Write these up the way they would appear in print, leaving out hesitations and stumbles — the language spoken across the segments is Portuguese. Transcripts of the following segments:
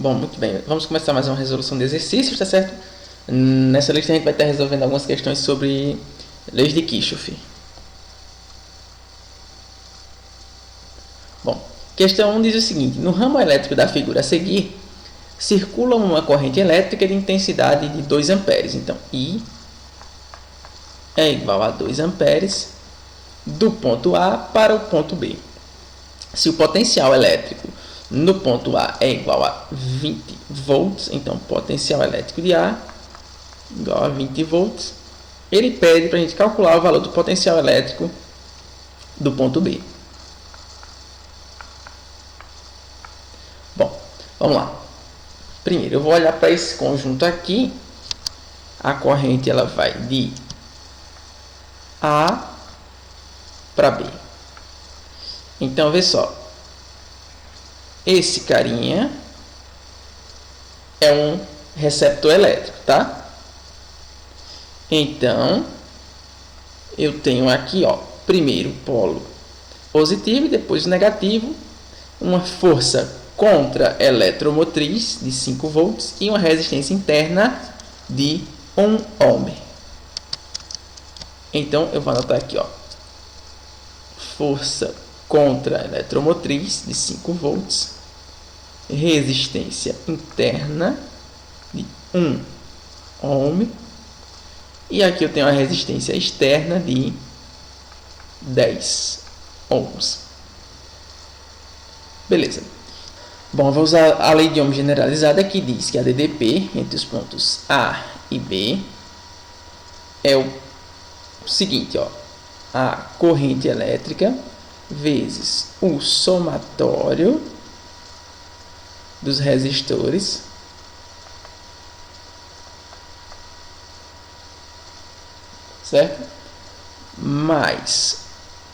Bom, muito bem. Vamos começar mais uma resolução de exercícios, tá certo? Nessa lista a gente vai estar resolvendo algumas questões sobre leis de Kirchhoff. Bom, questão 1 diz o seguinte: no ramo elétrico da figura a seguir, circula uma corrente elétrica de intensidade de 2 amperes. Então, I é igual a 2 amperes do ponto A para o ponto B. Se o potencial elétrico no ponto A é igual a 20 volts, então potencial elétrico de A igual a 20 volts, ele pede para a gente calcular o valor do potencial elétrico do ponto B. Bom, vamos lá. Primeiro, eu vou olhar para esse conjunto aqui. A corrente ela vai de A para B. Então, vê só. Esse carinha é um receptor elétrico, tá? Então, eu tenho aqui, ó, primeiro o polo positivo e depois o negativo, uma força contra eletromotriz de 5 volts e uma resistência interna de 1 ohm. Então, eu vou anotar aqui, ó, força contra eletromotriz de 5 volts, resistência interna de 1 ohm, e aqui eu tenho a resistência externa de 10 ohms. Beleza. Bom, eu vou usar a lei de Ohm generalizada, que diz que a DDP entre os pontos A e B é o seguinte, ó, a corrente elétrica vezes o somatório dos resistores certo? Mais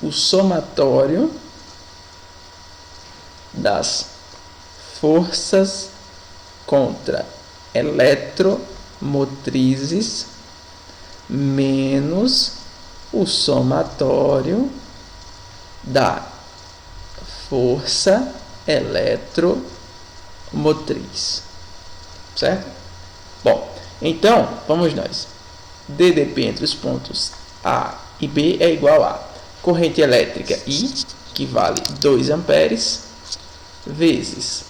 o somatório das forças contra eletromotrizes menos o somatório da força eletromotriz, certo? Bom, então, vamos nós. DDP entre os pontos A e B é igual a corrente elétrica I, que vale 2 amperes, vezes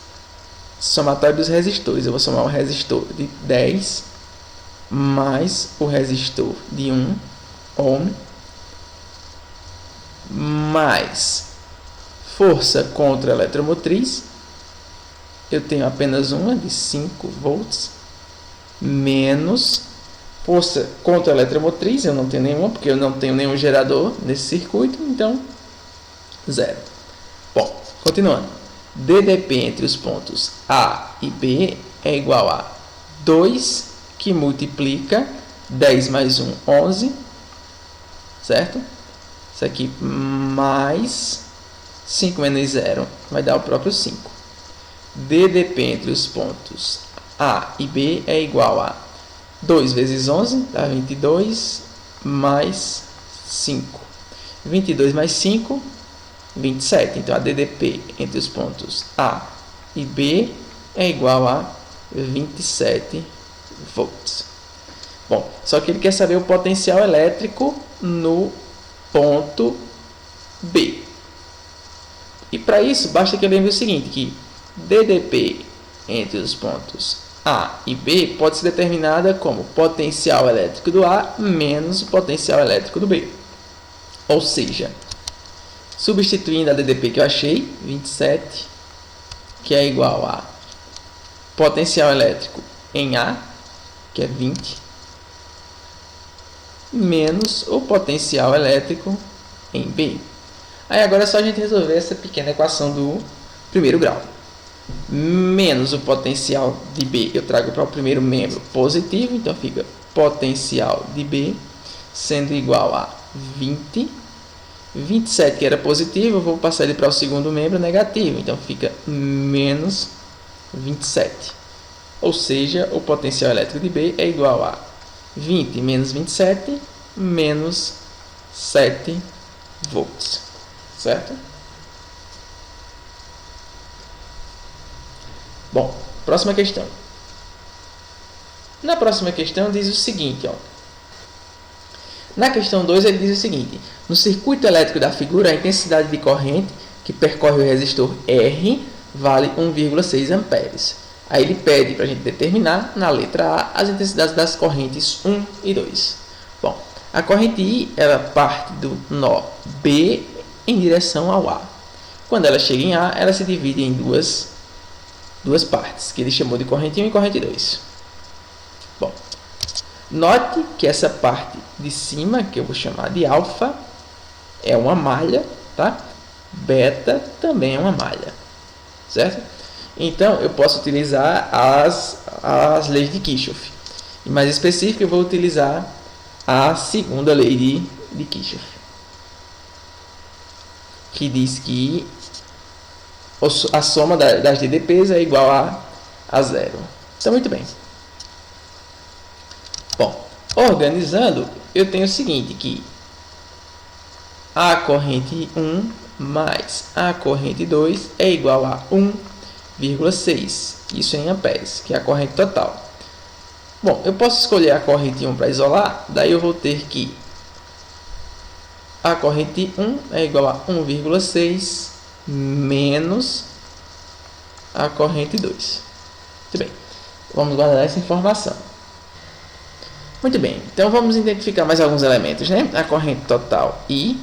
somatório dos resistores. Eu vou somar o resistor de 10 mais o resistor de 1 ohm, mais força contra a eletromotriz, eu tenho apenas uma de 5 volts, menos força contra a eletromotriz, eu não tenho nenhuma, porque eu não tenho nenhum gerador nesse circuito, então 0. Bom, continuando. DDP entre os pontos A e B é igual a 2, que multiplica 10 mais 1, 11, certo? Isso aqui mais 5 menos 0 vai dar o próprio 5. DDP entre os pontos A e B é igual a 2 vezes 11, dá 22, mais 5. 22 mais 5, 27. Então, a DDP entre os pontos A e B é igual a 27 volts. Bom, só que ele quer saber o potencial elétrico no ponto B. E para isso, basta que eu lembre o seguinte, que DDP entre os pontos A e B pode ser determinada como potencial elétrico do A menos o potencial elétrico do B. Ou seja, substituindo a DDP que eu achei, 27, que é igual a potencial elétrico em A, que é 20, menos o potencial elétrico em B. Aí agora é só a gente resolver essa pequena equação do primeiro grau. Menos o potencial de B, eu trago para o primeiro membro positivo, então fica potencial de B sendo igual a 20. 27, que era positivo, eu vou passar ele para o segundo membro negativo, então fica menos 27. Ou seja, o potencial elétrico de B é igual a 20 menos 27 menos 7 volts, certo? Bom, próxima questão. Na próxima questão diz o seguinte, ó. Na questão 2 ele diz o seguinte: no circuito elétrico da figura, a intensidade de corrente que percorre o resistor R vale 1,6 amperes. Aí ele pede para a gente determinar, na letra A, as intensidades das correntes 1 e 2. Bom, a corrente I ela parte do nó B em direção ao A. Quando ela chega em A, ela se divide em duas partes, que ele chamou de corrente 1 e corrente 2. Bom, note que essa parte de cima, que eu vou chamar de alfa, é uma malha, tá? Beta também é uma malha, certo? Então, eu posso utilizar as leis de Kirchhoff. E mais específico, eu vou utilizar a segunda lei de Kirchhoff, que diz que a soma das DDPs é igual a zero. Então, muito bem. Bom, organizando, eu tenho o seguinte, que a corrente 1 mais a corrente 2 é igual a 1,6. Isso em amperes, que é a corrente total. Bom, eu posso escolher a corrente 1 para isolar, daí eu vou ter que a corrente 1 é igual a 1,6 menos a corrente 2. Muito bem, vamos guardar essa informação. Muito bem, então vamos identificar mais alguns elementos, né? A corrente total I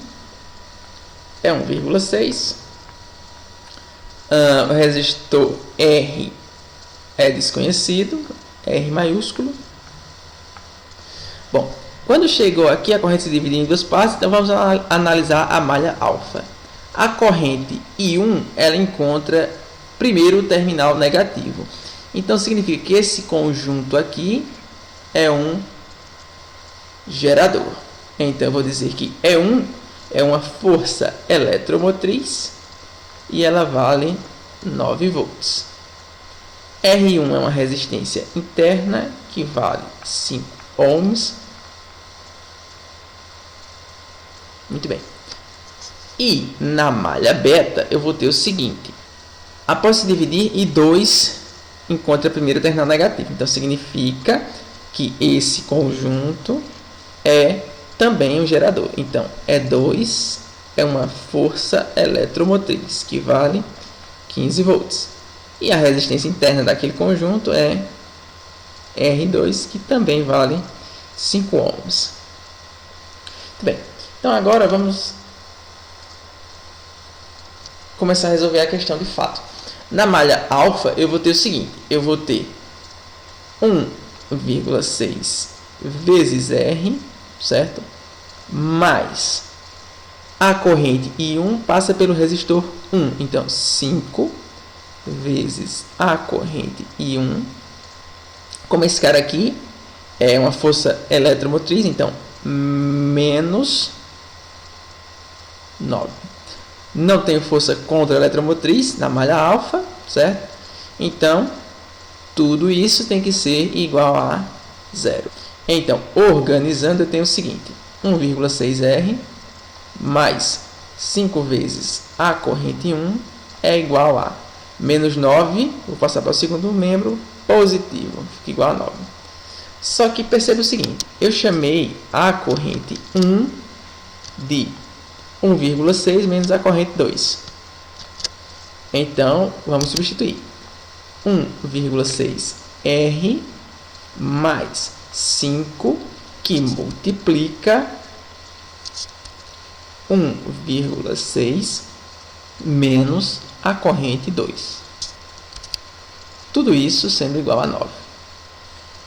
é 1,6. O resistor R é desconhecido, R maiúsculo. Bom, quando chegou aqui, a corrente se divide em duas partes, então vamos analisar a malha alfa. A corrente I1, ela encontra primeiro o terminal negativo. Então, significa que esse conjunto aqui é um gerador. Então, eu vou dizer que E1 é uma força eletromotriz e ela vale 9 volts. R1 é uma resistência interna que vale 5 ohms. Muito bem. E na malha beta eu vou ter o seguinte: após se dividir, I2 encontra primeiro o terminal negativo. Então significa que esse conjunto é também um gerador. Então E2 é uma força eletromotriz que vale 15 volts. E a resistência interna daquele conjunto é R2, que também vale 5 ohms. Muito bem. Então agora vamos começar a resolver a questão de fato. Na malha alfa eu vou ter o seguinte: eu vou ter 1,6 vezes R, certo? Mais a corrente I1 passa pelo resistor 1. Então, 5 vezes a corrente I1. Como esse cara aqui é uma força eletromotriz, então, menos 9. Não tenho força contra a eletromotriz na malha alfa, certo? Então, tudo isso tem que ser igual a zero. Então, organizando, eu tenho o seguinte: 1,6R mais 5 vezes a corrente 1 é igual a menos 9, vou passar para o segundo membro, positivo, fica igual a 9. Só que perceba o seguinte: eu chamei a corrente 1 de 1,6 menos a corrente 2. Então, vamos substituir. 1,6R mais 5, que multiplica 1,6 menos a corrente 2. Tudo isso sendo igual a 9.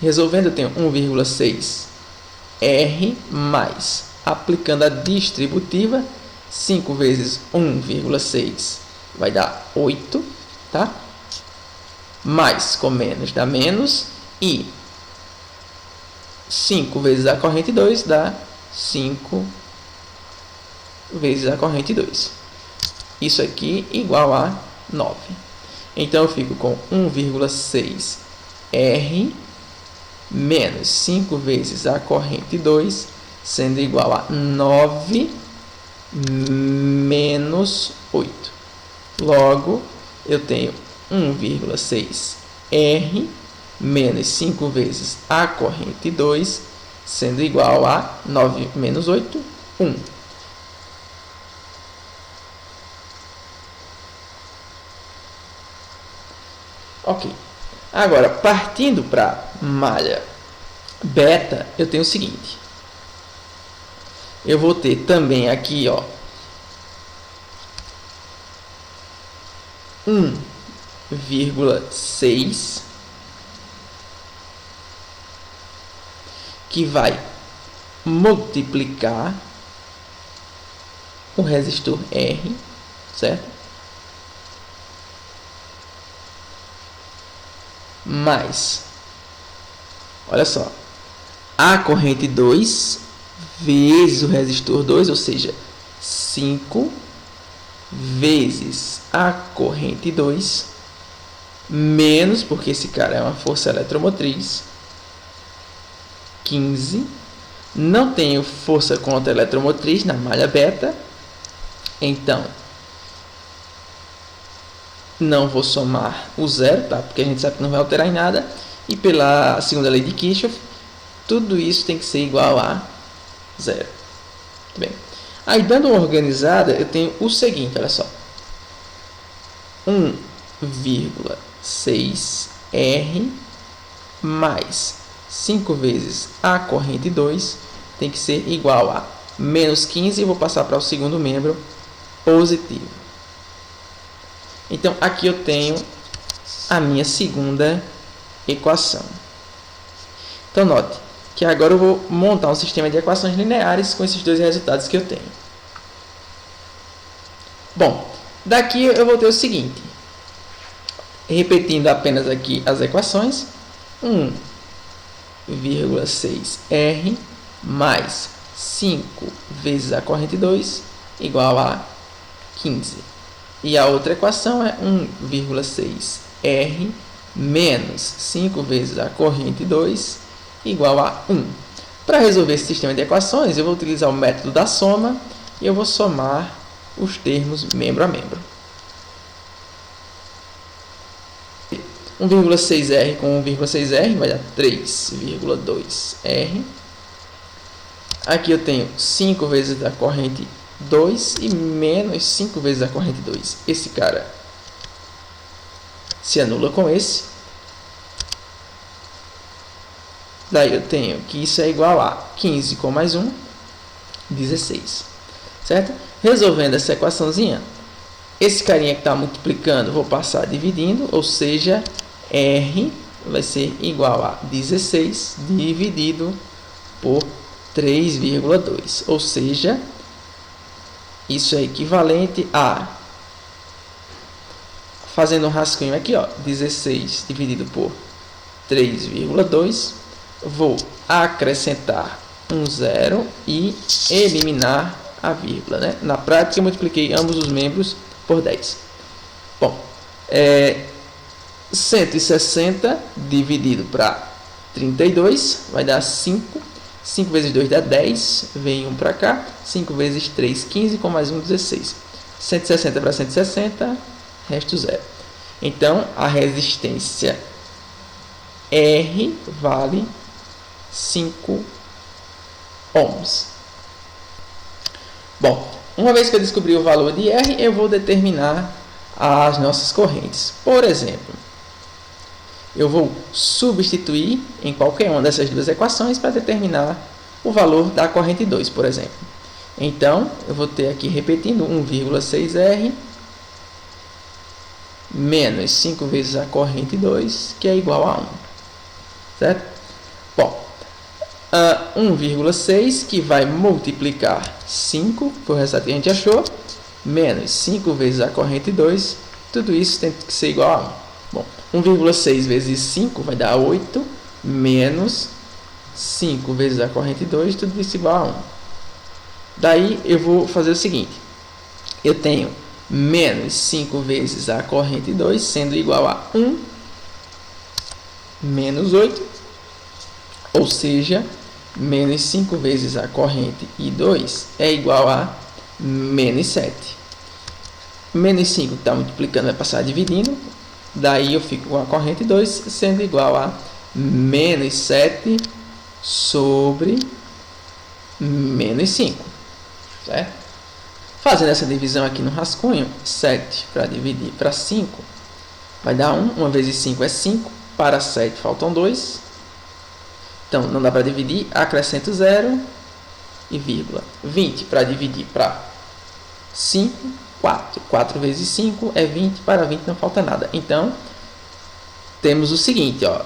Resolvendo, eu tenho 1,6R mais, aplicando a distributiva, 5 vezes 1,6 vai dar 8, tá? Mais com menos dá menos, e 5 vezes a corrente 2 dá 5 vezes a corrente 2. Isso aqui igual a 9. Então, eu fico com 1,6R menos 5 vezes a corrente 2, sendo igual a 9 menos 8. Logo, eu tenho 1,6 R menos 5 vezes a corrente 2, sendo igual a 9 menos 8, 1. Ok. Agora, partindo para malha beta, eu tenho o seguinte. Eu vou ter também aqui, ó, 1,6 que vai multiplicar o resistor R, certo? Mais, olha só, a corrente 2 vezes o resistor 2, ou seja, 5 vezes a corrente 2, menos, porque esse cara é uma força eletromotriz, 15. Não tenho força contra eletromotriz na malha beta, então não vou somar o zero, tá? Porque a gente sabe que não vai alterar em nada. E pela segunda lei de Kirchhoff, tudo isso tem que ser igual a zero. Muito bem. Aí, dando uma organizada, eu tenho o seguinte, olha só. 1,6 R mais 5 vezes a corrente 2 tem que ser igual a menos 15. E vou passar para o segundo membro positivo. Então, aqui eu tenho a minha segunda equação. Então, note que agora eu vou montar um sistema de equações lineares com esses dois resultados que eu tenho. Bom, daqui eu vou ter o seguinte. Repetindo apenas aqui as equações. 1,6 R mais 5 vezes a corrente 2 igual a 15. E a outra equação é 1,6 R menos 5 vezes a corrente 2 igual a 1. Para resolver esse sistema de equações, eu vou utilizar o método da soma e eu vou somar os termos membro a membro. 1,6R com 1,6R vai dar 3,2R. Aqui eu tenho 5 vezes a corrente 2 e menos 5 vezes a corrente 2. Esse cara se anula com esse. Daí eu tenho que isso é igual a 15 com mais 1, 16. Certo? Resolvendo essa equaçãozinha, esse carinha que está multiplicando, vou passar dividindo, ou seja, R vai ser igual a 16 dividido por 3,2. Ou seja, isso é equivalente a, fazendo um rascunho aqui, ó, 16 dividido por 3,2. Vou acrescentar um zero e eliminar a vírgula, né? Na prática, eu multipliquei ambos os membros por 10. Bom, 160 dividido para 32 vai dar 5. 5 vezes 2 dá 10. Vem 1 para cá. 5 vezes 3, 15. Com mais 1, 16. 160 para 160, resto 0. Então, a resistência R vale 5 ohms. Bom, uma vez que eu descobri o valor de R, eu vou determinar as nossas correntes. Por exemplo, eu vou substituir em qualquer uma dessas duas equações para determinar o valor da corrente 2, por exemplo. Então, eu vou ter aqui, repetindo, 1,6R menos 5 vezes a corrente 2, que é igual a 1. Certo? Bom, 1,6 que vai multiplicar 5, foi o resultado que a gente achou, menos 5 vezes a corrente 2, tudo isso tem que ser igual a 1. Bom, 1,6 vezes 5 vai dar 8, menos 5 vezes a corrente 2, tudo isso igual a 1. Daí eu vou fazer o seguinte, eu tenho menos 5 vezes a corrente 2, sendo igual a 1, menos 8, ou seja, menos 5 vezes a corrente e 2 é igual a menos 7. Menos 5 que está multiplicando vai passar dividindo. Daí eu fico com a corrente 2 sendo igual a menos 7 sobre menos 5. Certo? Fazendo essa divisão aqui no rascunho, 7 para dividir para 5 vai dar 1. 1 vezes 5 é 5. Para 7 faltam 2. Então, não dá para dividir. Acrescento 0 e vírgula. 20 para dividir para 5, 4. 4 vezes 5 é 20. Para 20 não falta nada. Então, temos o seguinte, ó.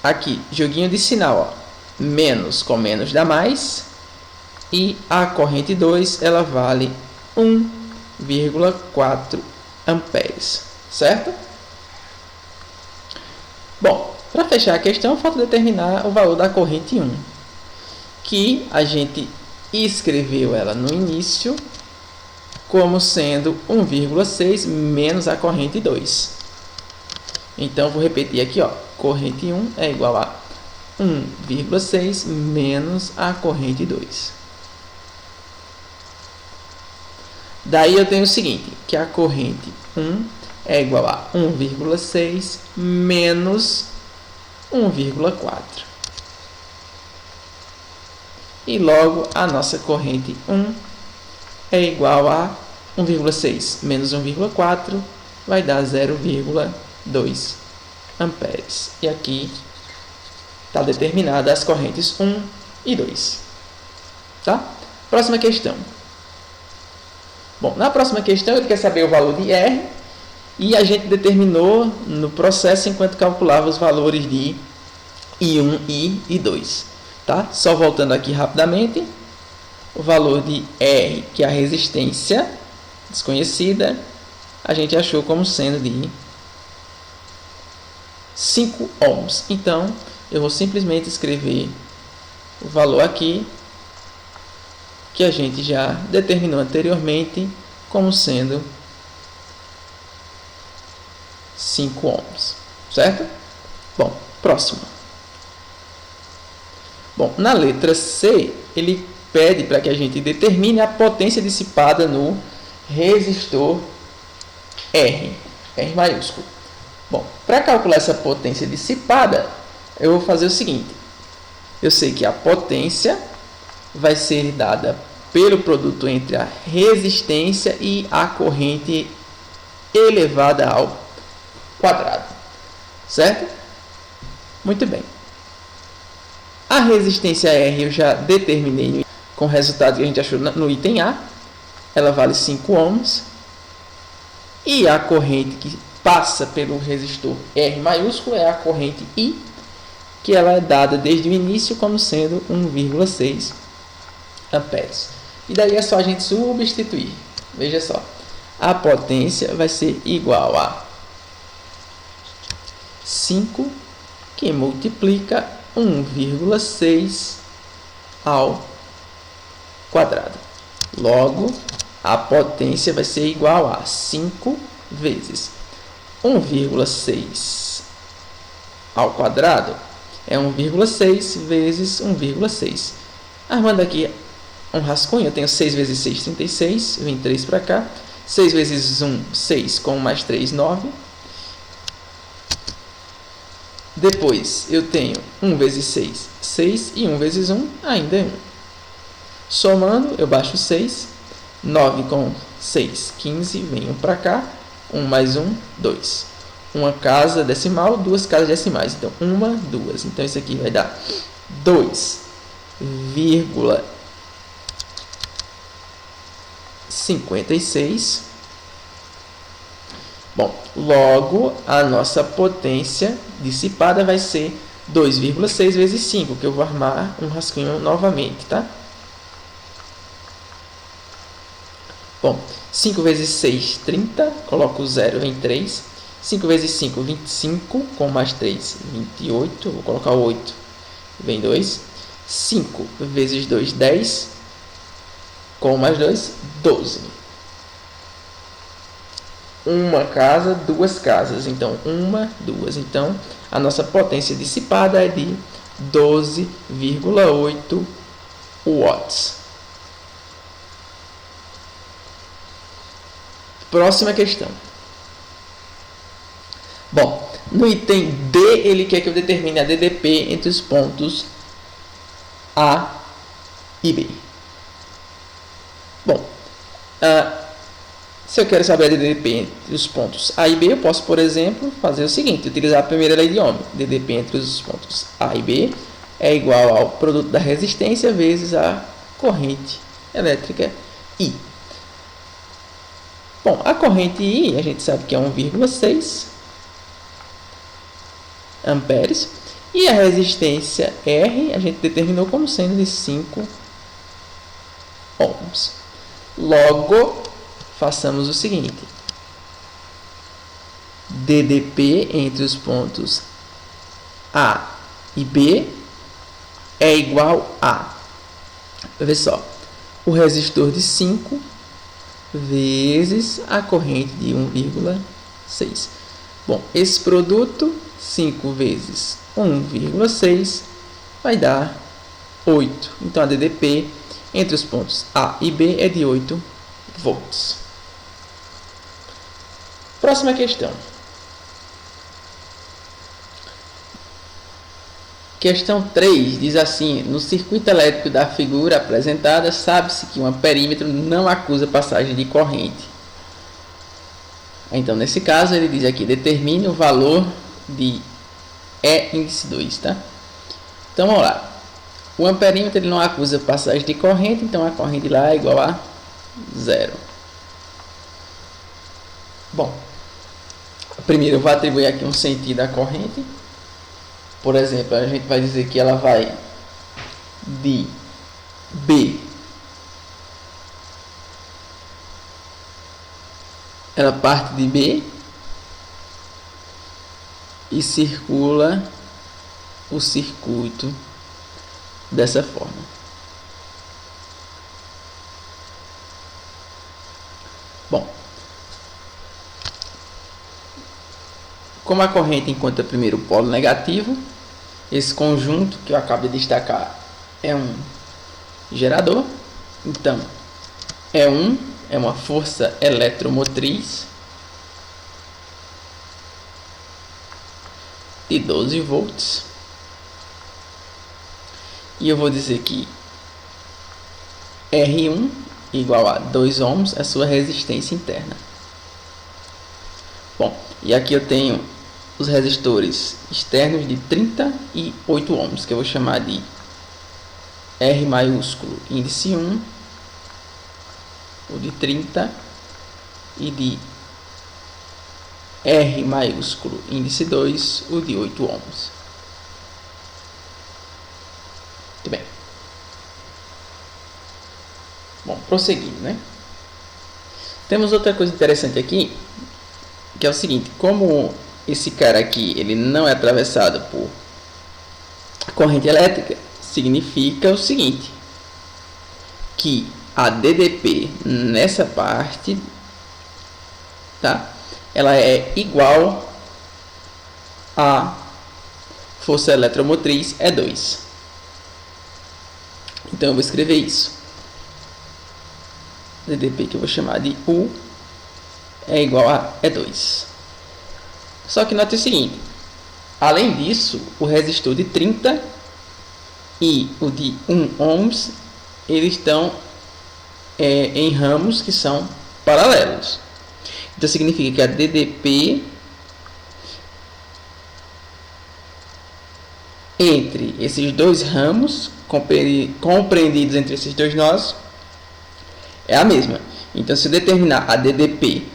Aqui, joguinho de sinal, ó. Menos com menos dá mais. E a corrente 2, ela vale 1,4 amperes. Certo? Bom, para fechar a questão, falta determinar o valor da corrente 1, que a gente escreveu ela no início como sendo 1,6 menos a corrente 2. Então, vou repetir aqui, ó, corrente 1 é igual a 1,6 menos a corrente 2. Daí eu tenho o seguinte, que a corrente 1 é igual a 1,6 menos 1,4. E logo a nossa corrente 1 é igual a 1,6 menos 1,4 vai dar 0,2 amperes. E aqui está determinada as correntes 1 e 2. Tá? Próxima questão. Bom, na próxima questão ele quer saber o valor de R. E a gente determinou no processo enquanto calculava os valores de I1 e I2. Tá? Só voltando aqui rapidamente. O valor de R, que é a resistência desconhecida, a gente achou como sendo de 5 ohms. Então, eu vou simplesmente escrever o valor aqui, que a gente já determinou anteriormente, como sendo 5 ohms, certo? Bom, próximo. Bom, na letra C, ele pede para que a gente determine a potência dissipada no resistor R maiúsculo. Bom, para calcular essa potência dissipada, eu vou fazer o seguinte. Eu sei que a potência vai ser dada pelo produto entre a resistência e a corrente elevada ao quadrado, certo? Muito bem. A resistência R eu já determinei com o resultado que a gente achou no item A. Ela vale 5 ohms. E a corrente que passa pelo resistor R maiúsculo é a corrente I, que ela é dada desde o início como sendo 1,6 amperes. E daí é só a gente substituir. Veja só. A potência vai ser igual a 5 que multiplica 1,6 ao quadrado. Logo, a potência vai ser igual a 5 vezes 1,6 ao quadrado é 1,6 vezes 1,6. Armando aqui um rascunho, eu tenho 6 vezes 6, 36, vem 3 para cá. 6 vezes 1, 6, com mais 3, 9. Depois, eu tenho 1 vezes 6, 6, e 1 vezes 1 ainda é 1. Somando, eu baixo 6, 9 com 6, 15, vem 1 para cá, 1 mais 1, 2. Uma casa decimal, duas casas decimais, então 1, 2. Então, isso aqui vai dar 2,56. Bom, logo, a nossa potência dissipada vai ser 2,6 vezes 5, que eu vou armar um rascunho novamente, tá? Bom, 5 vezes 6, 30, coloco o 0, vem 3. 5 vezes 5, 25, com mais 3, 28, vou colocar o 8, vem 2. 5 vezes 2, 10, com mais 2, 12. Uma casa, duas casas, então 1, 2. Então, a nossa potência dissipada é de 12,8 watts. Próxima questão. Bom, no item D, ele quer que eu determine a DDP entre os pontos A e B. Bom, se eu quero saber a DDP entre os pontos A e B, eu posso, por exemplo, fazer o seguinte, utilizar a primeira lei de Ohm. DDP entre os pontos A e B é igual ao produto da resistência vezes a corrente elétrica I. Bom, a corrente I, a gente sabe que é 1,6 amperes. E a resistência R, a gente determinou como sendo de 5 ohms. Logo, façamos o seguinte. DDP entre os pontos A e B é igual a, vê só, o resistor de 5 vezes a corrente de 1,6. Bom, esse produto, 5 vezes 1,6, vai dar 8. Então, a DDP entre os pontos A e B é de 8 volts. Próxima questão. Questão 3 diz assim: no circuito elétrico da figura apresentada, sabe-se que um perímetro não acusa passagem de corrente. Então, nesse caso, ele diz aqui, determine o valor de E índice 2, tá? Então, vamos lá. O amperímetro ele não acusa passagem de corrente, então a corrente lá é igual a 0. Bom, primeiro eu vou atribuir aqui um sentido à corrente. Por exemplo, a gente vai dizer que ela vai de B. Ela parte de B e circula o circuito dessa forma. Bom, como a corrente encontra primeiro o polo negativo, esse conjunto que eu acabo de destacar é um gerador. Então, E1 é uma força eletromotriz de 12 volts. E eu vou dizer que R1 igual a 2 ohms é a sua resistência interna. Bom, e aqui eu tenho os resistores externos de 38 ohms, que eu vou chamar de R maiúsculo índice 1, o de 30, e de R maiúsculo índice 2, o de 8 ohms. Muito bem. Bom, prosseguindo, né? Temos outra coisa interessante aqui, que é o seguinte: como esse cara aqui ele não é atravessado por corrente elétrica, significa o seguinte, que a DDP nessa parte, tá? Ela é igual à força eletromotriz E2. Então eu vou escrever isso. DDP, que eu vou chamar de U, é igual a E2. Só que note o seguinte: além disso, o resistor de 30 e o de 1 ohms, eles estão em ramos que são paralelos. Então significa que a DDP entre esses dois ramos, compreendidos entre esses dois nós, é a mesma. Então, se eu determinar a DDP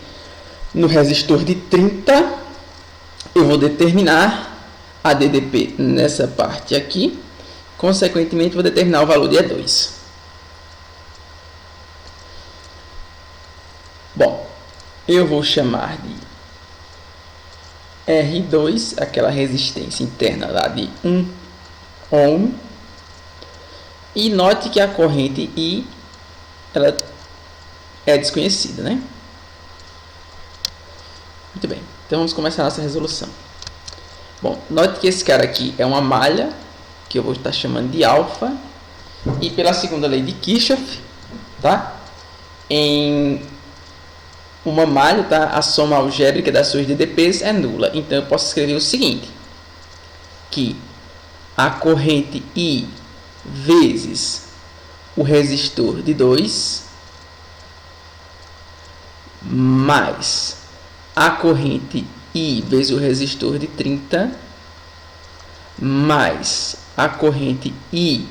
no resistor de 30, eu vou determinar a DDP nessa parte aqui, consequentemente vou determinar o valor de E2. Bom, eu vou chamar de R2, aquela resistência interna lá de 1 ohm, e note que a corrente I ela é desconhecida, né? Muito bem, então vamos começar a nossa resolução. Bom, note que esse cara aqui é uma malha, que eu vou estar chamando de alfa, e pela segunda lei de Kirchhoff, tá? Em uma malha, tá? A soma algébrica das suas DDPs é nula. Então, eu posso escrever o seguinte, que a corrente I vezes o resistor de 2 mais a corrente I vezes o resistor de 30 mais a corrente I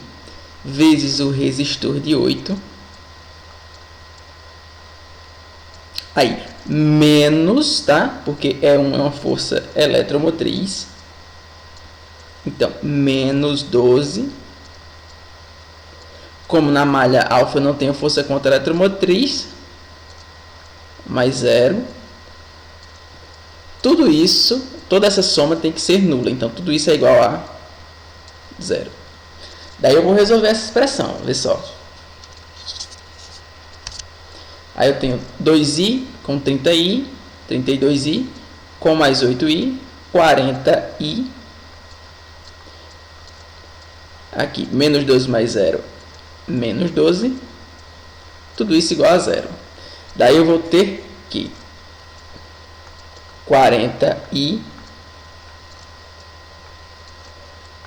vezes o resistor de 8, aí menos, tá? Porque é uma força eletromotriz, então menos 12. Como na malha alfa não tem força contra eletromotriz, mais 0. Tudo isso, toda essa soma tem que ser nula, então tudo isso é igual a 0. Daí eu vou resolver essa expressão, vê só. Aí eu tenho 2i com 30i, 32i, com mais 8i, 40i. Aqui, menos 12 mais 0, menos 12. Tudo isso igual a 0. Daí eu vou ter que 40i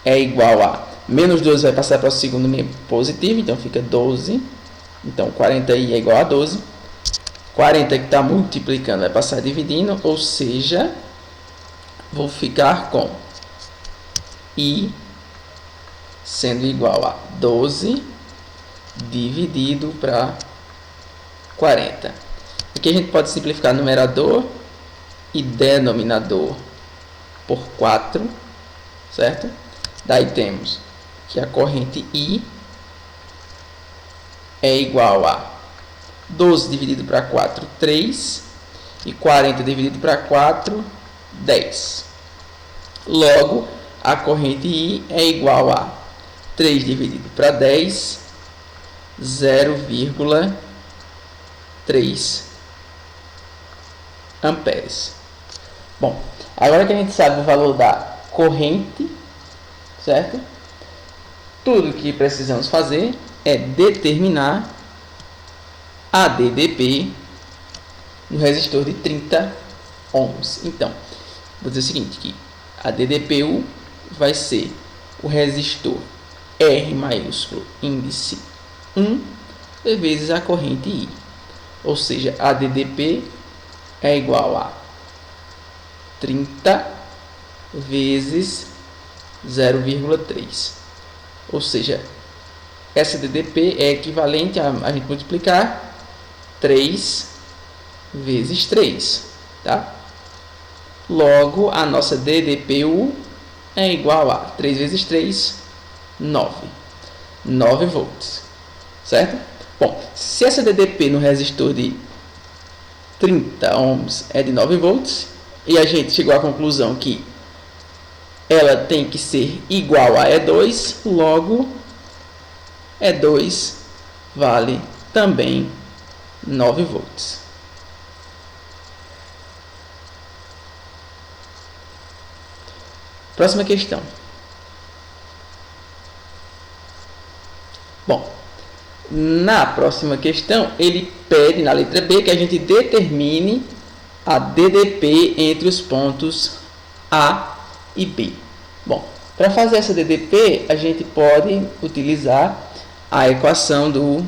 é igual a menos 12 vai passar para o segundo membro positivo, então fica 12. Então 40i é igual a 12. 40 que está multiplicando vai passar dividindo, ou seja, vou ficar com i sendo igual a 12 dividido para 40. Aqui a gente pode simplificar numerador e denominador por 4, certo? Daí temos que a corrente I é igual a 12 dividido para 4, 3, e 40 dividido para 4, 10. Logo, a corrente I é igual a 3 dividido para 10, 0,3 amperes. Bom, agora que a gente sabe o valor da corrente, certo? Tudo que precisamos fazer é determinar a DDP no resistor de 30 ohms. Então, vou dizer o seguinte, que a DDPU vai ser o resistor R maiúsculo índice 1 vezes a corrente I. Ou seja, a DDP é igual a 30 vezes 0,3. Ou seja, essa DDP é equivalente a gente multiplicar 3 vezes 3, tá? Logo, a nossa DDPU é igual a 3 vezes 3, 9 volts, certo? Bom, se essa DDP no resistor de 30 ohms é de 9 volts, e a gente chegou à conclusão que ela tem que ser igual a E2, logo E2 vale também 9 volts. Próxima questão. Bom, na próxima questão, ele pede na letra B que a gente determine a DDP entre os pontos A e B. Bom, para fazer essa DDP, a gente pode utilizar a equação do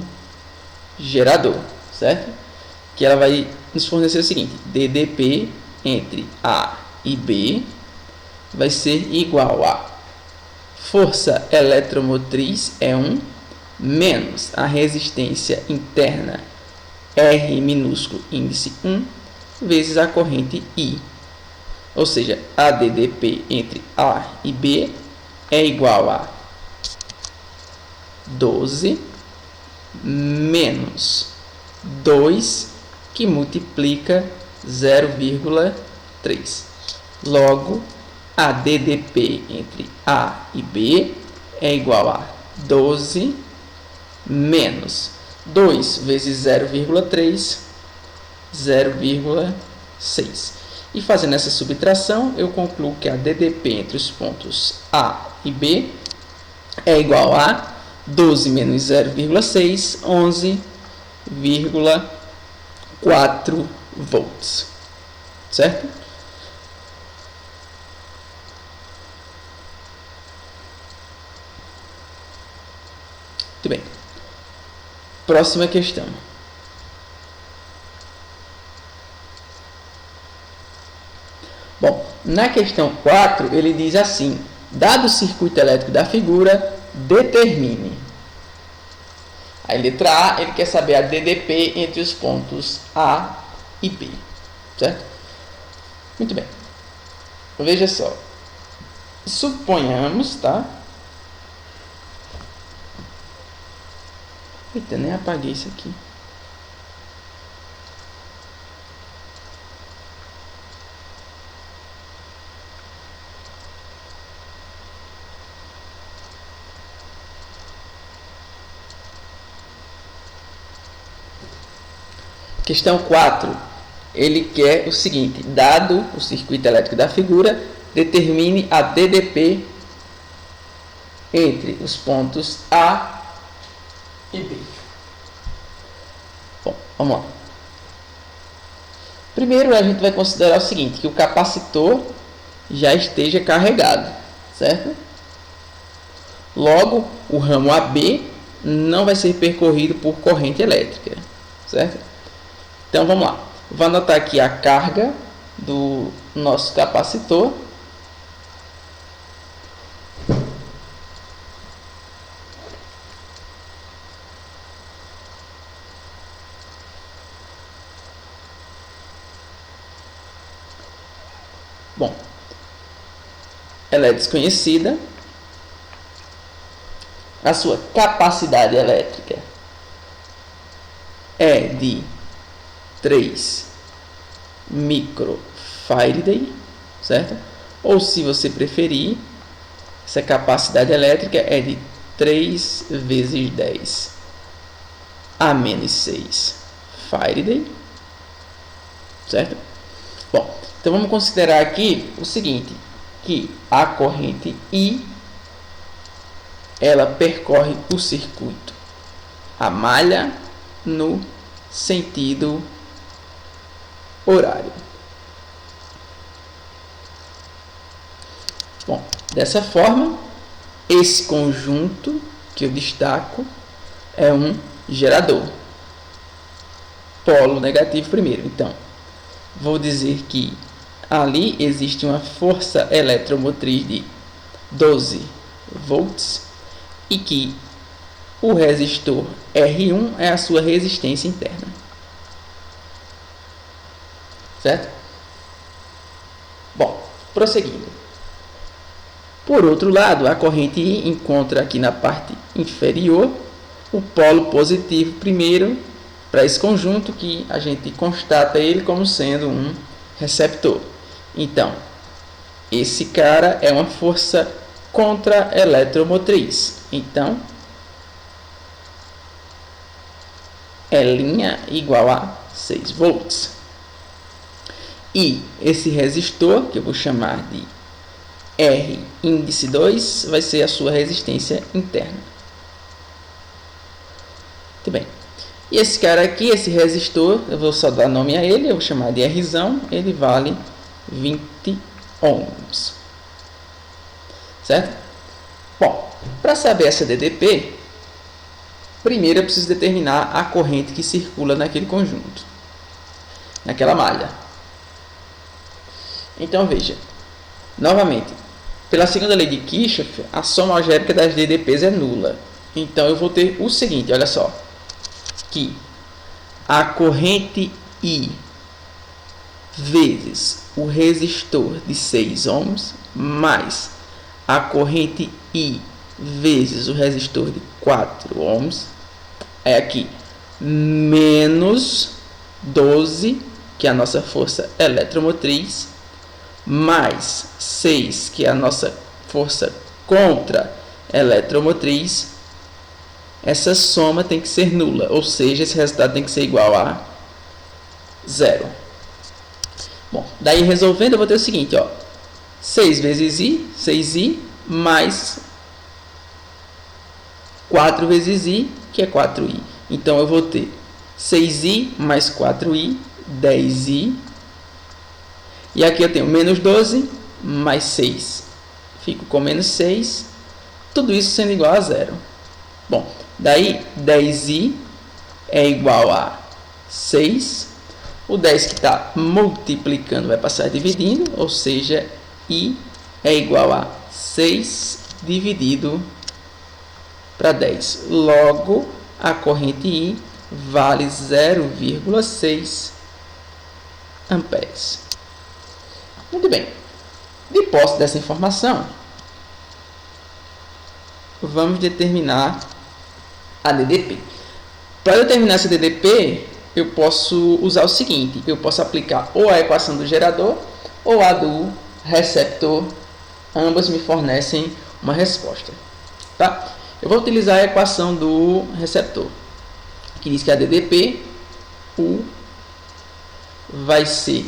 gerador, certo? Que ela vai nos fornecer o seguinte: DDP entre A e B vai ser igual a força eletromotriz E1 menos a resistência interna R minúsculo índice 1 vezes a corrente I. Ou seja, a DDP entre A e B é igual a 12 menos 2 que multiplica 0,3. Logo, a DDP entre A e B é igual a 12 menos 2 vezes 0,3, 0,6. E fazendo essa subtração, eu concluo que a DDP entre os pontos A e B é igual a 12 menos 0,6, 4 volts, certo? Muito bem. Próxima questão. Bom, na questão 4, ele diz assim: dado o circuito elétrico da figura, determine. Aí, letra A, ele quer saber a DDP entre os pontos A e B, certo? Muito bem. Veja só. Suponhamos, tá? Eita, nem apaguei isso aqui. Questão 4. Ele quer o seguinte: dado o circuito elétrico da figura, determine a DDP entre os pontos A e B. Bom, vamos lá. Primeiro a gente vai considerar o seguinte, que o capacitor já esteja carregado, certo? Logo, o ramo AB não vai ser percorrido por corrente elétrica, certo? Então vamos lá. Vou anotar aqui a carga do nosso capacitor. Bom, ela é desconhecida. A sua capacidade elétrica é de 3 microfarad, certo? Ou, se você preferir, essa capacidade elétrica é de 3 vezes 10 a menos 6 farad, certo? Bom, então vamos considerar aqui o seguinte, que a corrente I, ela percorre o circuito, a malha, no sentido horário. Bom, dessa forma, esse conjunto que eu destaco é um gerador. Polo negativo primeiro. Então, vou dizer que ali existe uma força eletromotriz de 12 volts e que o resistor R1 é a sua resistência interna. Certo? Bom, prosseguindo. Por outro lado, a corrente I encontra aqui na parte inferior o polo positivo primeiro para esse conjunto, que a gente constata ele como sendo um receptor. Então, esse cara é uma força contra-eletromotriz. Então, E' igual a 6 volts. E esse resistor, que eu vou chamar de R índice 2, vai ser a sua resistência interna. Muito bem. E esse cara aqui, esse resistor, eu vou só dar nome a ele, eu vou chamar de Rzão, ele vale 20 ohms. Certo? Bom, para saber essa DDP, primeiro eu preciso determinar a corrente que circula naquele conjunto, naquela malha. Então veja, novamente, pela segunda lei de Kirchhoff, a soma algébrica das DDPs é nula. Então eu vou ter o seguinte, olha só, que a corrente I vezes o resistor de 6 ohms mais a corrente I vezes o resistor de 4 ohms é aqui menos 12, que é a nossa força eletromotriz, mais 6, que é a nossa força contra eletromotriz. Essa soma tem que ser nula, ou seja, esse resultado tem que ser igual a 0. Bom, daí resolvendo eu vou ter o seguinte, ó, 6 vezes I, 6I, mais 4 vezes I, que é 4I. Então eu vou ter 6i mais 4i, 10i. E aqui eu tenho menos 12 mais 6. Fico com menos 6. Tudo isso sendo igual a zero. Bom, daí 10i é igual a 6. O 10 que está multiplicando vai passar dividindo, ou seja, i é igual a 6 dividido para 10. Logo, a corrente I vale 0,6 amperes. Muito bem. De posse dessa informação, vamos determinar a DDP. Para determinar essa DDP, eu posso usar o seguinte: eu posso aplicar ou a equação do gerador ou a do receptor. Ambas me fornecem uma resposta. Tá? Eu vou utilizar a equação do receptor, que diz que a DDP U vai ser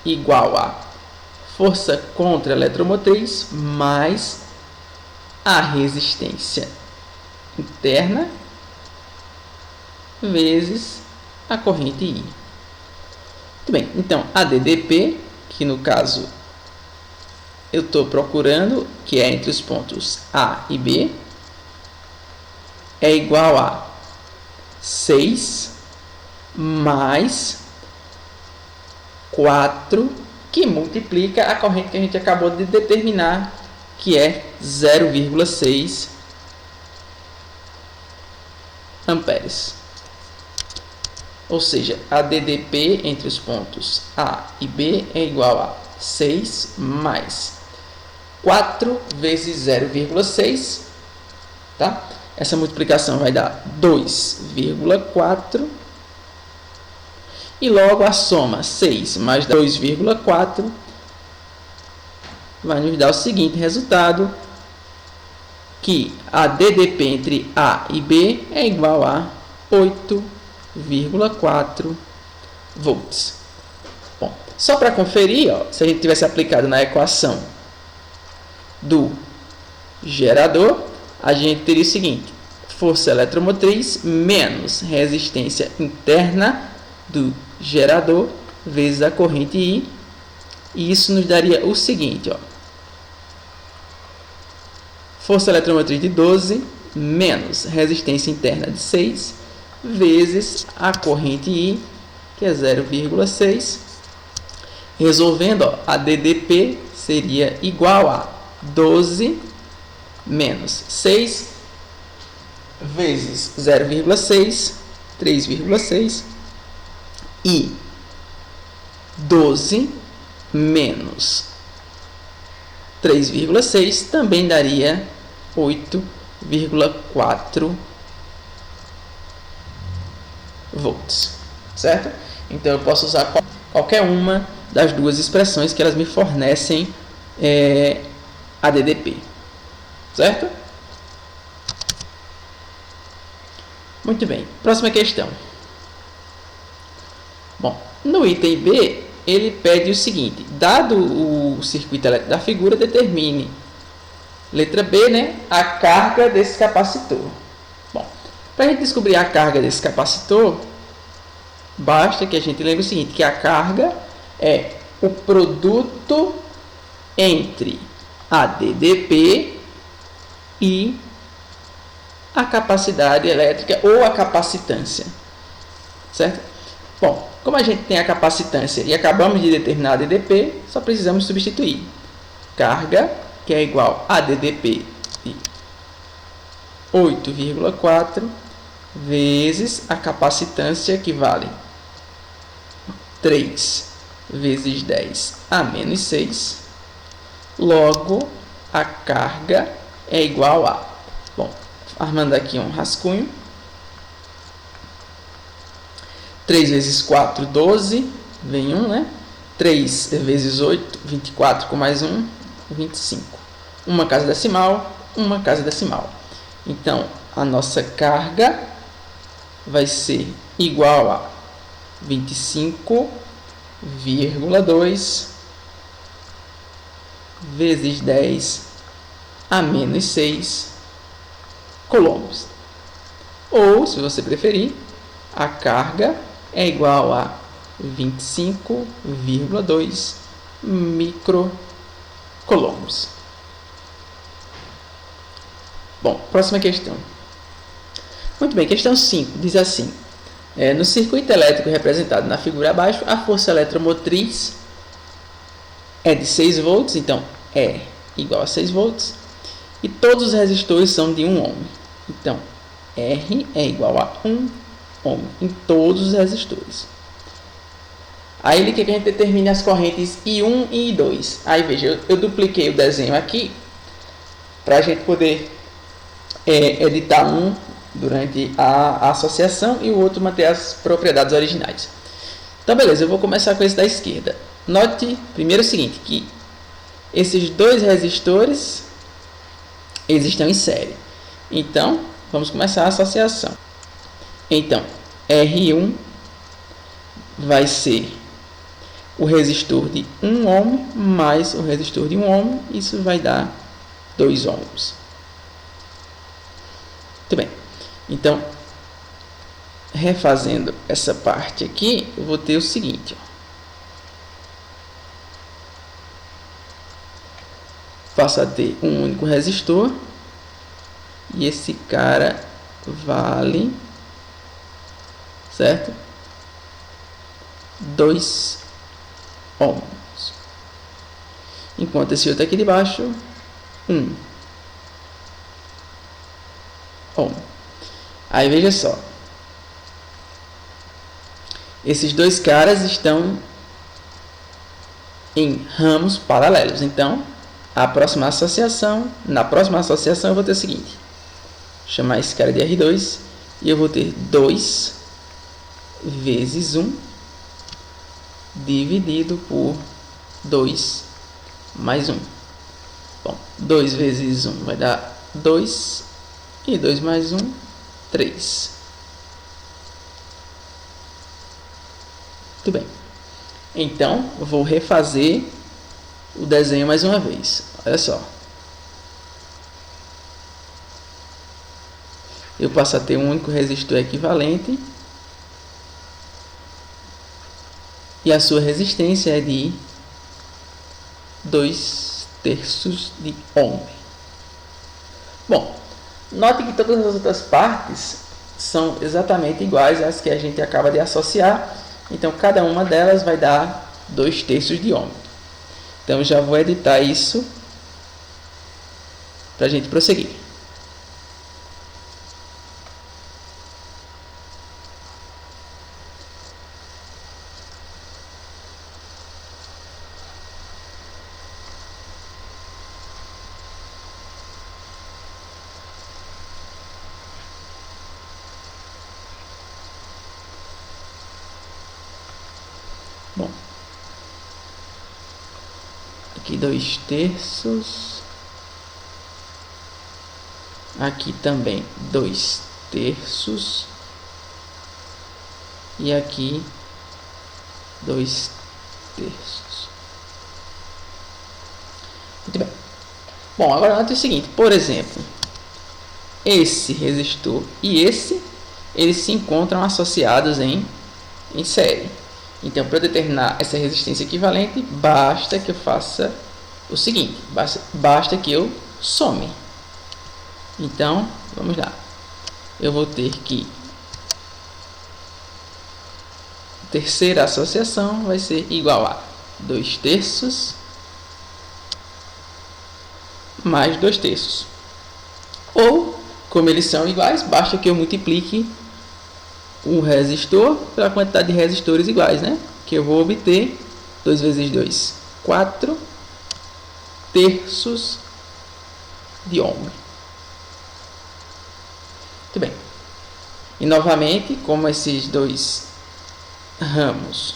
igual a força contra a eletromotriz mais a resistência interna vezes a corrente I. Muito bem, então a DDP, que no caso eu estou procurando, que é entre os pontos A e B, é igual a 6 mais 4, que multiplica a corrente que a gente acabou de determinar, que é 0,6 amperes. Ou seja, a DDP entre os pontos A e B é igual a 6 mais 4 vezes 0,6, tá? Essa multiplicação vai dar 2,4. E logo a soma 6 mais 2,4 vai nos dar o seguinte resultado, que a DDP entre A e B é igual a 8,4 volts. Bom, só para conferir, ó, se a gente tivesse aplicado na equação do gerador, a gente teria o seguinte: força eletromotriz menos resistência interna do gerador vezes a corrente I, e isso nos daria o seguinte, ó: força eletromotriz de 12 menos resistência interna de 6 vezes a corrente I, que é 0,6. Resolvendo, ó, a DDP seria igual a 12 menos 6 vezes 0,6, 3,6, e 12 menos 3,6 também daria 8,4 volts, certo? Então eu posso usar qualquer uma das duas expressões que elas me fornecem a DDP, certo? Muito bem, próxima questão. Bom, no item B, ele pede o seguinte: dado o circuito elétrico da figura, determine, letra B, né, a carga desse capacitor. Bom, para a gente descobrir a carga desse capacitor, basta que a gente lembre o seguinte, que a carga é o produto entre a DDP e a capacidade elétrica ou a capacitância, certo? Bom, como a gente tem a capacitância e acabamos de determinar a DDP, só precisamos substituir carga, que é igual a DDP de 8,4 vezes a capacitância, que vale 3 vezes 10 a menos 6. Logo, a carga é igual a... Bom, armando aqui um rascunho. 3 vezes 4, 12, vem 1, né? 3 vezes 8, 24 com mais 1, 25. Uma casa decimal, uma casa decimal. Então, a nossa carga vai ser igual a 25,2 vezes 10 a menos 6 coulombs. Ou, se você preferir, a carga é igual a 25,2 microcoulombs. Bom, próxima questão. Muito bem, questão 5 diz assim: no circuito elétrico representado na figura abaixo, a força eletromotriz é de 6 volts, então E igual a 6 volts, e todos os resistores são de 1 ohm. Então, R é igual a 1 ohm em todos os resistores. Aí ele quer que a gente determine as correntes I1 e I2. Aí veja, eu dupliquei o desenho aqui para a gente poder editar um durante a associação e o outro manter as propriedades originais. Então beleza, eu vou começar com esse da esquerda. Note primeiro o seguinte, que esses dois resistores eles estão em série. Então vamos começar a associação. Então R1 vai ser o resistor de 1 ohm mais o resistor de 1 ohm, isso vai dar 2 ohms. Muito bem. Então, refazendo essa parte aqui, eu vou ter o seguinte. Passo a ter um único resistor. E esse cara vale, certo? 2 ohms. Enquanto esse outro aqui de baixo, 1 ohm. Aí veja só, esses dois caras estão em ramos paralelos. Então, na próxima associação eu vou ter o seguinte: chamar esse cara de R2 e eu vou ter 2 vezes 1 dividido por 2 mais 1. Bom, 2 vezes 1 vai dar 2 e 2 mais 1, 3. Muito bem. Então, eu vou refazer o desenho mais uma vez. Olha só. Eu passo a ter um único resistor equivalente. E a sua resistência é de 2/3 de ohm. Bom, note que todas as outras partes são exatamente iguais às que a gente acaba de associar. Então, cada uma delas vai dar 2/3 de ohm. Então, eu já vou editar isso para a gente prosseguir. Bom, aqui 2/3, aqui também 2/3 e aqui 2/3. Muito bem. Bom, agora note o seguinte, por exemplo, esse resistor e esse, eles se encontram associados em série. Então, para determinar essa resistência equivalente, basta que eu faça o seguinte, basta que eu some. Então, vamos lá. Eu vou ter que a terceira associação vai ser igual a 2/3 mais 2/3. Ou, como eles são iguais, basta que eu multiplique um resistor pela quantidade de resistores iguais, né? Que eu vou obter 2 vezes 2, 4/3 de ohm. Muito bem. E novamente, como esses dois ramos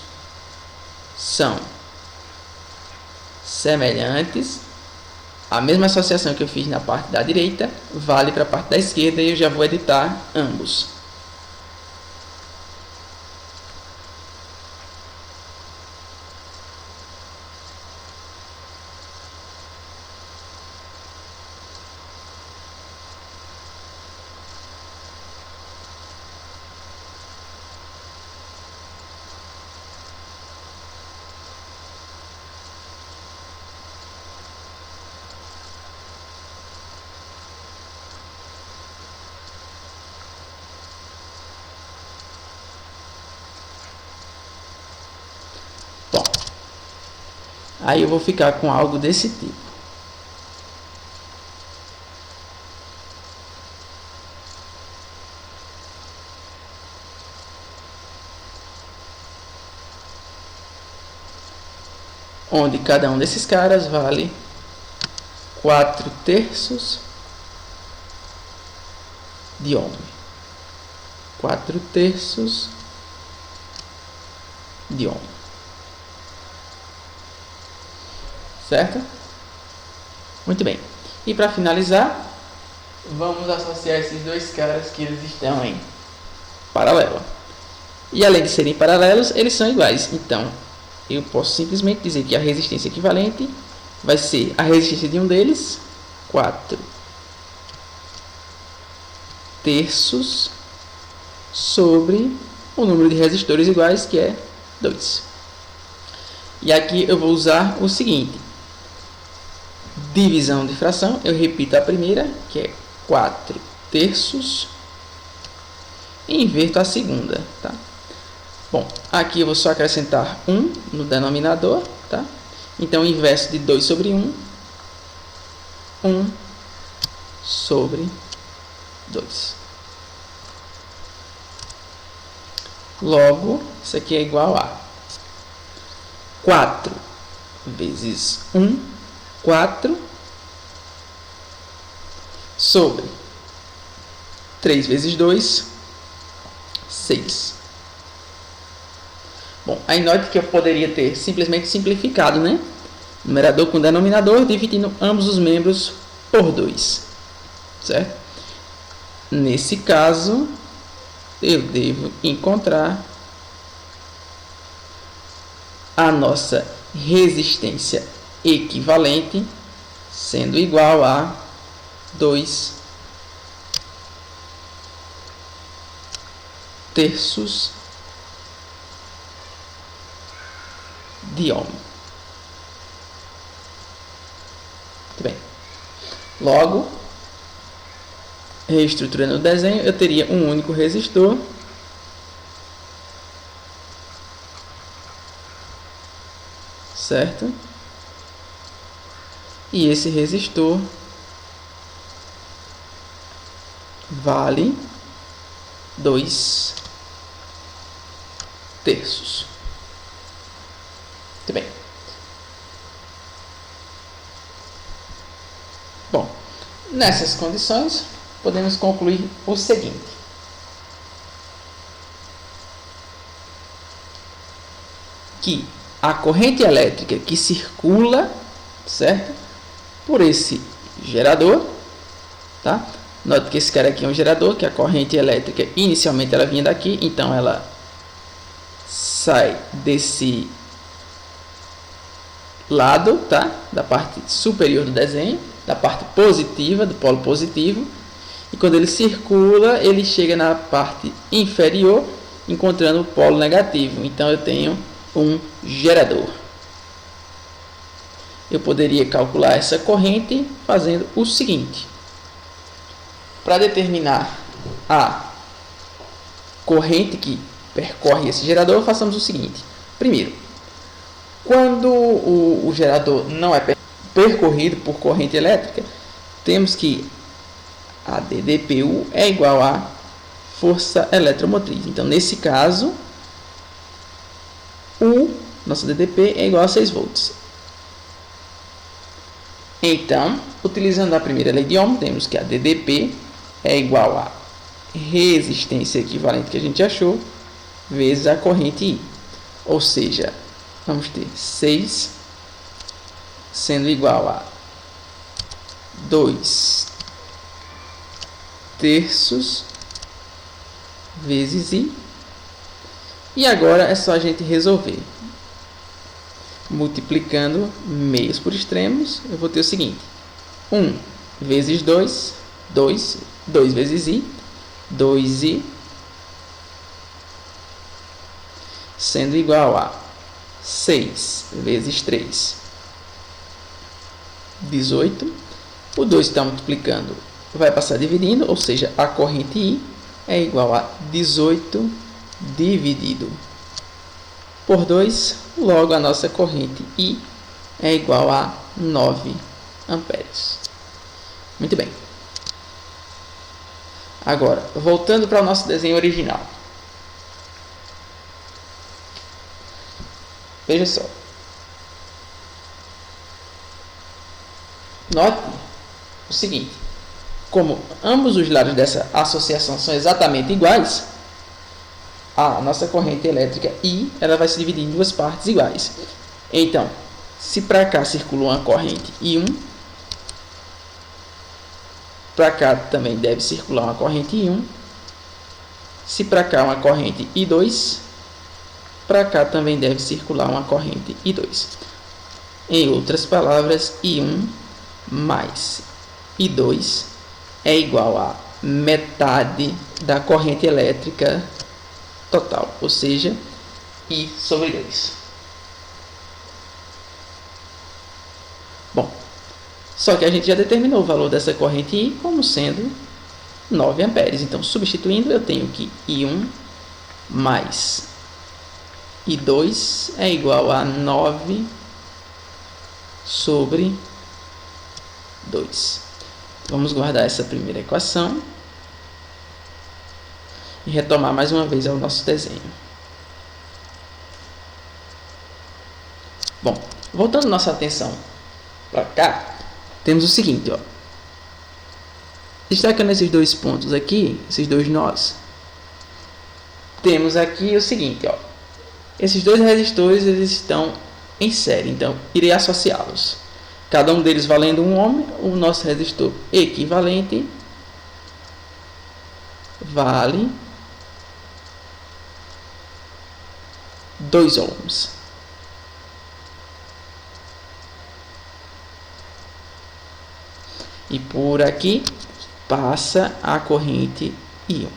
são semelhantes, a mesma associação que eu fiz na parte da direita vale para a parte da esquerda e eu já vou editar ambos. Aí eu vou ficar com algo desse tipo. Onde cada um desses caras vale 4/3 de ohm. 4/3 de ohm. Certo? Muito bem. E para finalizar, vamos associar esses dois caras que eles estão em paralelo. E além de serem paralelos, eles são iguais. Então, eu posso simplesmente dizer que a resistência equivalente vai ser a resistência de um deles, 4/3 sobre o número de resistores iguais, que é 2. E aqui eu vou usar o seguinte: divisão de fração, eu repito a primeira, que é 4/3, e inverto a segunda, tá? Bom, aqui eu vou só acrescentar 1 no denominador, tá? Então, o inverso de 2 sobre 1, 1 sobre 2. Logo, isso aqui é igual a 4 vezes 1, 4, sobre 3 vezes 2, 6. Bom, aí note que eu poderia ter simplesmente simplificado, né? Numerador com denominador, dividindo ambos os membros por 2. Certo? Nesse caso, eu devo encontrar a nossa resistência equivalente sendo igual a 2/3 de ohm. Muito bem. Logo, reestruturando o desenho, eu teria um único resistor certo? E esse resistor vale 2/3. Muito bem. Bom, nessas condições, podemos concluir o seguinte: que a corrente elétrica que circula, certo, por esse gerador, tá? Note que esse cara aqui é um gerador, que a corrente elétrica inicialmente ela vinha daqui, então ela sai desse lado, tá? Da parte superior do desenho, da parte positiva, do polo positivo, e quando ele circula, ele chega na parte inferior, encontrando o polo negativo. Então eu tenho um gerador. Eu poderia calcular essa corrente fazendo o seguinte: para determinar a corrente que percorre esse gerador, façamos o seguinte. Primeiro, quando o gerador não é percorrido por corrente elétrica, temos que a DDPU é igual a força eletromotriz. Então, nesse caso, nosso DDP é igual a 6 volts. Então, utilizando a primeira lei de Ohm, temos que a DDP é igual a resistência equivalente que a gente achou, vezes a corrente I. Ou seja, vamos ter 6 sendo igual a 2/3 vezes I. E agora é só a gente resolver. Multiplicando meios por extremos, eu vou ter o seguinte: 1 vezes 2, 2 vezes I, 2I, sendo igual a 6 vezes 3, 18. O 2 está multiplicando, vai passar dividindo, ou seja, a corrente I é igual a 18 dividido por 2. Logo, a nossa corrente I é igual a 9 amperes. Muito bem. Agora, voltando para o nosso desenho original. Veja só. Note o seguinte. Como ambos os lados dessa associação são exatamente iguais, a nossa corrente elétrica I ela vai se dividir em duas partes iguais. Então, se para cá circula uma corrente I1, para cá também deve circular uma corrente I1. Se para cá uma corrente I2, para cá também deve circular uma corrente I2. Em outras palavras, I1 mais I2 é igual a metade da corrente elétrica total, ou seja, I sobre 2. Bom, só que a gente já determinou o valor dessa corrente I como sendo 9 amperes. Então, substituindo, eu tenho que I1 mais I2 é igual a 9 sobre 2. Vamos guardar essa primeira equação e retomar mais uma vez ao nosso desenho. Bom, voltando nossa atenção para cá, temos o seguinte, ó. Destacando esses dois pontos aqui, esses dois nós, temos aqui o seguinte, ó. Esses dois resistores eles estão em série, então irei associá-los. Cada um deles valendo 1 ohm, o nosso resistor equivalente vale 2 ohms. E por aqui passa a corrente I1.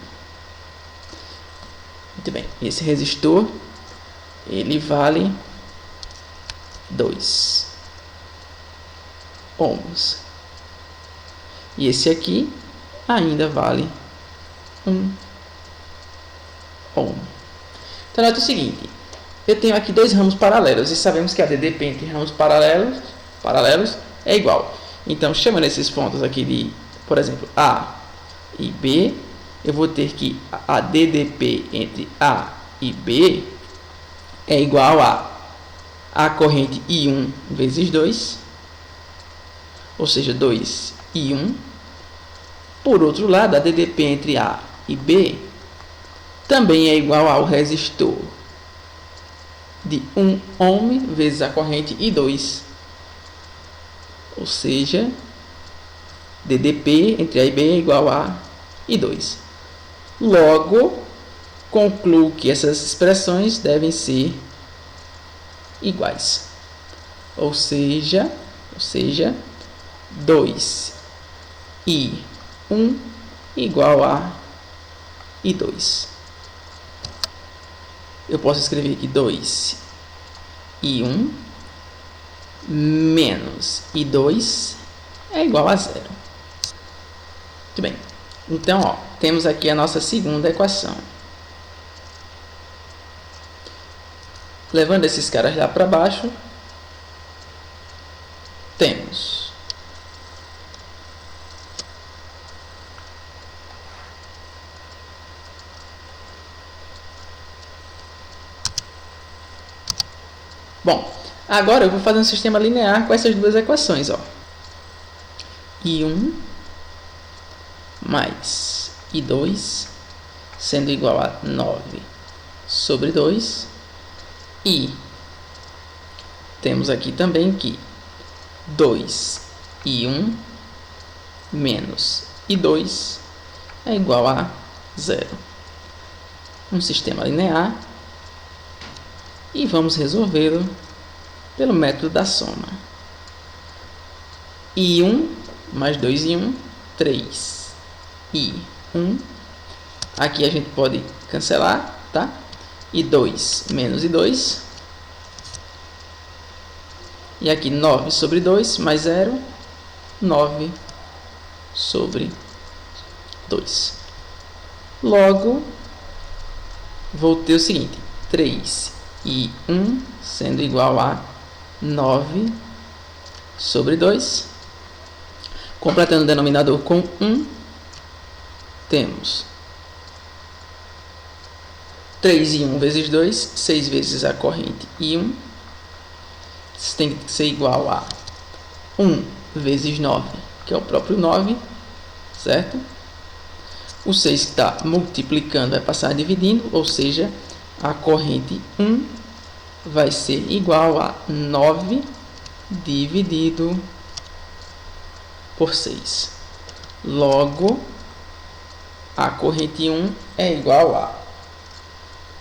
Muito bem, esse resistor ele vale 2 ohms. E esse aqui ainda vale 1 ohm. Então, nota o seguinte. Eu tenho aqui dois ramos paralelos. E sabemos que a DDP entre ramos paralelos é igual. Então, chamando esses pontos aqui de, por exemplo, A e B, eu vou ter que a DDP entre A e B é igual a corrente I1 vezes 2, ou seja, 2I1. Por outro lado, a DDP entre A e B também é igual ao resistor de 1 ohm vezes a corrente I2, ou seja, DDP entre A e B é igual a I2. Logo, concluo que essas expressões devem ser iguais, ou seja 2I1 igual a I2. Eu posso escrever aqui 2I1 menos I2 é igual a 0. Muito bem. Então, ó, temos aqui a nossa segunda equação. Levando esses caras lá para baixo, temos bom, agora eu vou fazer um sistema linear com essas duas equações, ó. I1 mais I2 sendo igual a 9 sobre 2. E temos aqui também que 2I1 menos I2 é igual a 0. Um sistema linear. E vamos resolvê-lo pelo método da soma. I1 mais 2I1, 3I1. Aqui a gente pode cancelar, tá? I2 menos I2. E aqui 9 sobre 2 mais 0, 9 sobre 2. Logo, vou ter o seguinte, 3I1 sendo igual a 9 sobre 2. Completando o denominador com 1, temos 3 e 1 vezes 2, 6 vezes a corrente e 1. Isso tem que ser igual a 1 vezes 9, que é o próprio 9, certo? O 6 que está multiplicando vai passar dividindo, ou seja, a corrente 1 vai ser igual a 9 dividido por 6. Logo, a corrente 1 é igual a,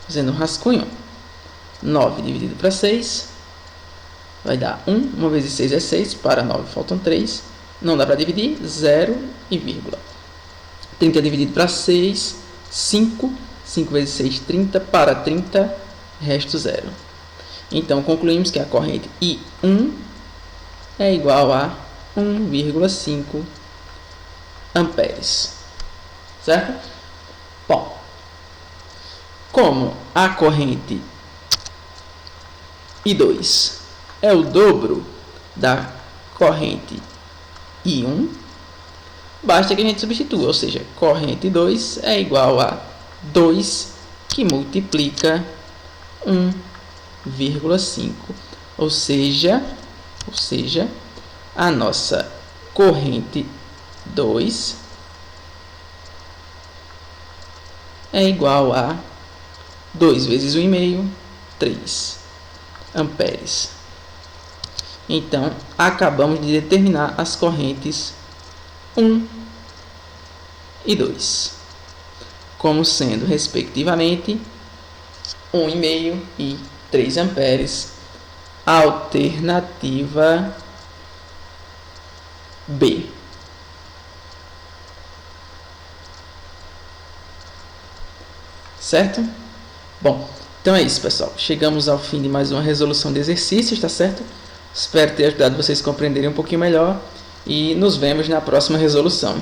fazendo um rascunho, 9 dividido para 6, vai dar 1. 1 vezes 6 é 6, para 9 faltam 3. Não dá para dividir, 0 e vírgula. 30 dividido para 6, 5. 5 vezes 6, 30. Para 30, resto 0. Então, concluímos que a corrente I1 é igual a 1,5 amperes. Certo? Bom, como a corrente I2 é o dobro da corrente I1, basta que a gente substitua, ou seja, corrente 2 é igual a 2 que multiplica 1,5, ou seja, a nossa corrente 2 é igual a 2 vezes 1,5, 3 amperes. Então, acabamos de determinar as correntes 1 e 2, como sendo, respectivamente, 1,5 e 3 amperes. Alternativa B. Certo? Bom, então é isso, pessoal. Chegamos ao fim de mais uma resolução de exercícios, tá certo? Espero ter ajudado vocês a compreenderem um pouquinho melhor e nos vemos na próxima resolução.